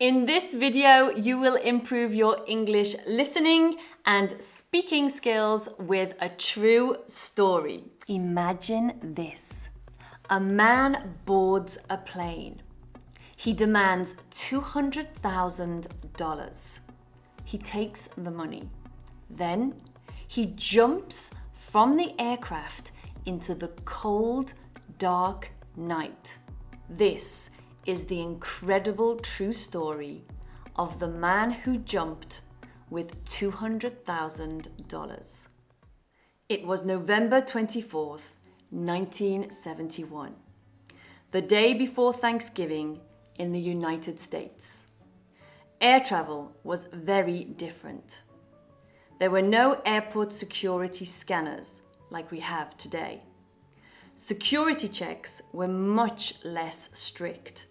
In this video, you will improve your English listening and speaking skills with a true story. Imagine this. A man boards a plane. He demands $200,000. He takes the money. Then he jumps from the aircraft into the cold, dark night. This is the incredible true story of the man who jumped with $200,000. It was November 24th, 1971, the day before Thanksgiving in the United States. Air travel was very different. There were no airport security scanners like we have today. Security checks were much less strict,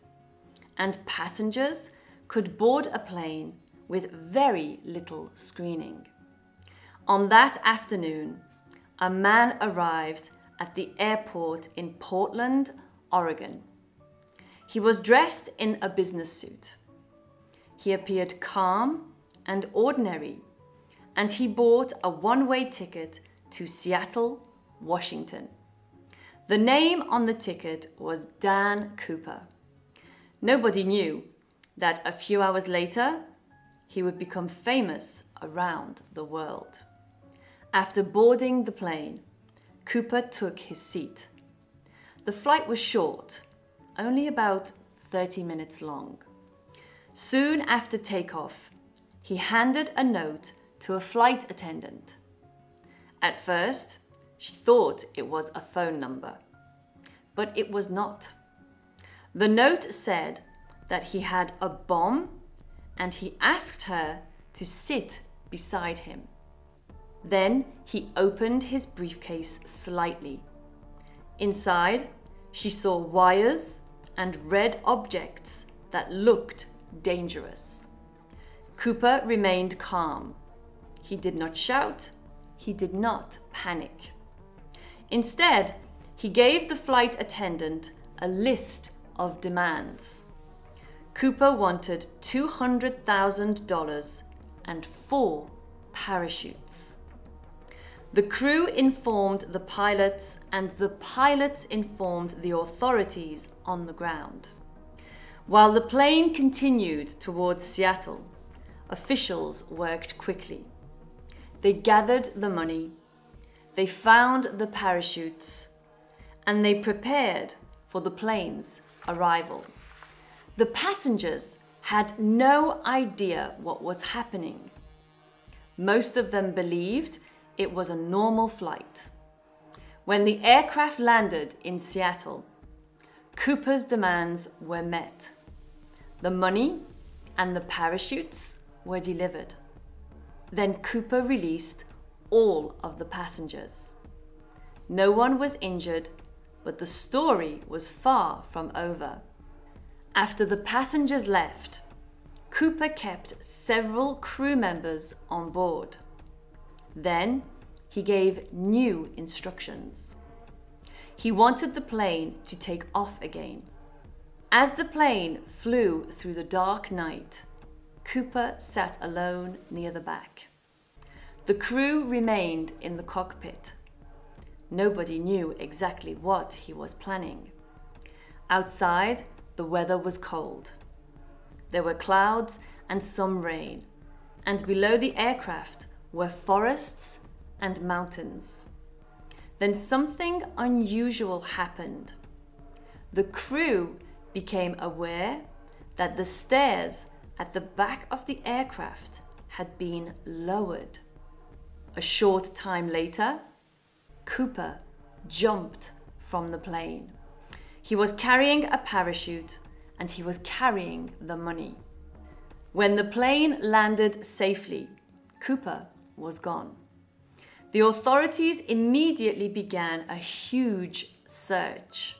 and passengers could board a plane with very little screening. On that afternoon, a man arrived at the airport in Portland, Oregon. He was dressed in a business suit. He appeared calm and ordinary, and he bought a one-way ticket to Seattle, Washington. The name on the ticket was Dan Cooper. Nobody knew that a few hours later, he would become famous around the world. After boarding the plane, Cooper took his seat. The flight was short, only about 30 minutes long. Soon after takeoff, he handed a note to a flight attendant. At first, she thought it was a phone number, but it was not. The note said that he had a bomb and he asked her to sit beside him. Then he opened his briefcase slightly. Inside, she saw wires and red objects that looked dangerous. Cooper remained calm. He did not shout. He did not panic. Instead, he gave the flight attendant a list of demands. Cooper wanted $200,000 and 4 parachutes. The crew informed the pilots, and the pilots informed the authorities on the ground. While the plane continued towards Seattle, officials worked quickly. They gathered the money, they found the parachutes, and they prepared for the plane's arrival. The passengers had no idea what was happening. Most of them believed it was a normal flight. When the aircraft landed in Seattle, Cooper's demands were met. The money and the parachutes were delivered. Then Cooper released all of the passengers. No one was injured, but the story was far from over. After the passengers left, Cooper kept several crew members on board. Then he gave new instructions. He wanted the plane to take off again. As the plane flew through the dark night, Cooper sat alone near the back. The crew remained in the cockpit. Nobody knew exactly what he was planning. Outside, the weather was cold. There were clouds and some rain, and below the aircraft were forests and mountains. Then something unusual happened. The crew became aware that the stairs at the back of the aircraft had been lowered. A short time later, Cooper jumped from the plane. He was carrying a parachute and he was carrying the money. When the plane landed safely, Cooper was gone. The authorities immediately began a huge search.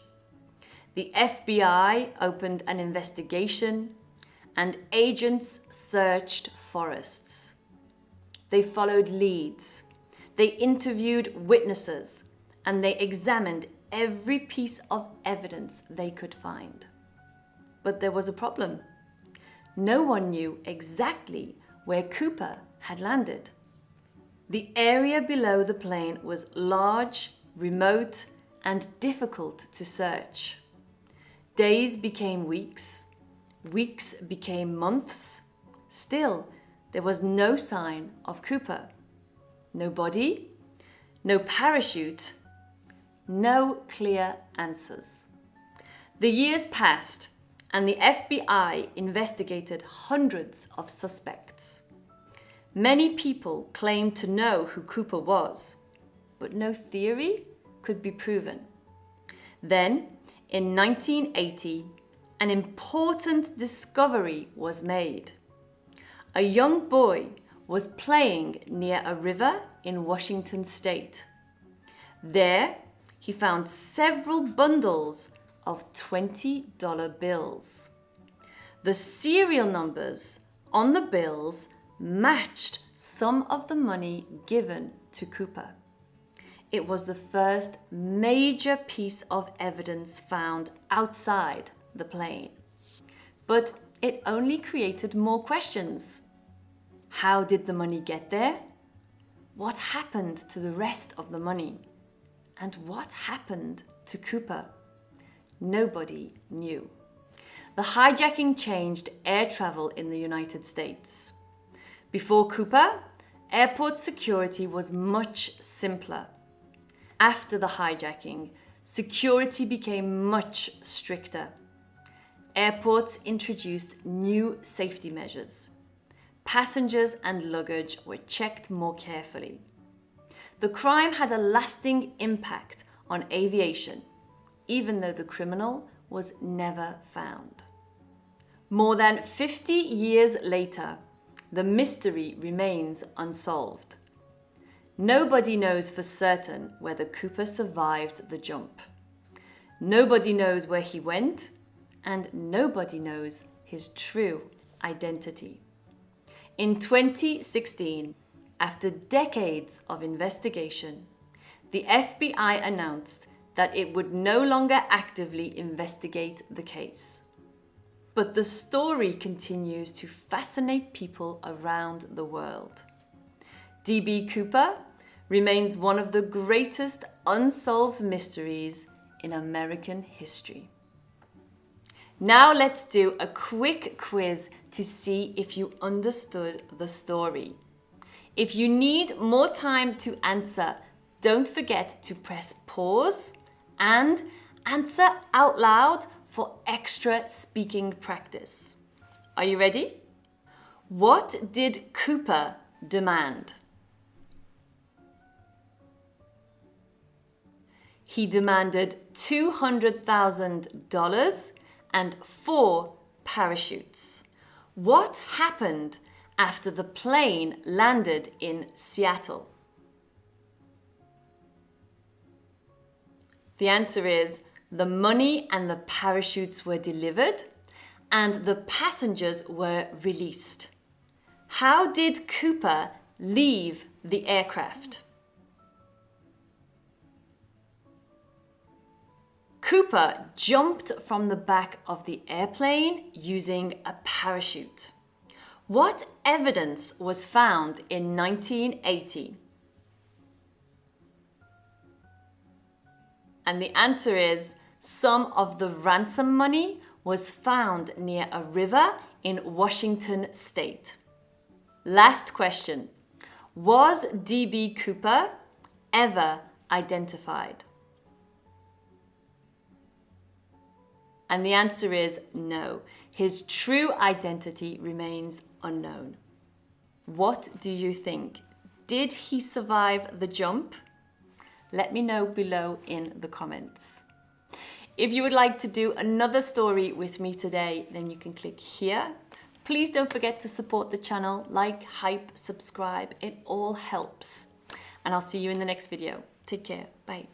The FBI opened an investigation and agents searched forests. They followed leads. They interviewed witnesses and they examined every piece of evidence they could find. But there was a problem. no one knew exactly where Cooper had landed. The area below the plane was large, remote, and difficult to search. Days became weeks, weeks became months. Still, there was no sign of Cooper. No body, no parachute, no clear answers. The years passed, and the FBI investigated hundreds of suspects. Many people claimed to know who Cooper was, but no theory could be proven. Then, in 1980, an important discovery was made. A young boy was playing near a river in Washington state. There, he found several bundles of $20 bills. The serial numbers on the bills matched some of the money given to Cooper. It was the first major piece of evidence found outside the plane. But it only created more questions. How did the money get there? What happened to the rest of the money? And what happened to Cooper? Nobody knew. The hijacking changed air travel in the United States. Before Cooper, airport security was much simpler. After the hijacking, security became much stricter. Airports introduced new safety measures. Passengers and luggage were checked more carefully. The crime had a lasting impact on aviation, even though the criminal was never found. More than 50 years later, the mystery remains unsolved. Nobody knows for certain whether Cooper survived the jump. Nobody knows where he went, and nobody knows his true identity. In 2016, after decades of investigation, the FBI announced that it would no longer actively investigate the case. But the story continues to fascinate people around the world. D.B. Cooper remains one of the greatest unsolved mysteries in American history. Now let's do a quick quiz to see if you understood the story. If you need more time to answer, don't forget to press pause and answer out loud for extra speaking practice. Are you ready? What did Cooper demand? He demanded $200,000 and 4 parachutes. What happened after the plane landed in Seattle? The answer is the money and the parachutes were delivered and the passengers were released. How did Cooper leave the aircraft? Cooper jumped from the back of the airplane using a parachute. What evidence was found in 1980? And the answer is some of the ransom money was found near a river in Washington state. Last question. Was D.B. Cooper ever identified? And the answer is no. His true identity remains unknown. What do you think? Did he survive the jump? Let me know below in the comments. If you would like to do another story with me today, then you can click here. Please don't forget to support the channel, like, hype, subscribe. It all helps. And I'll see you in the next video. Take care. Bye.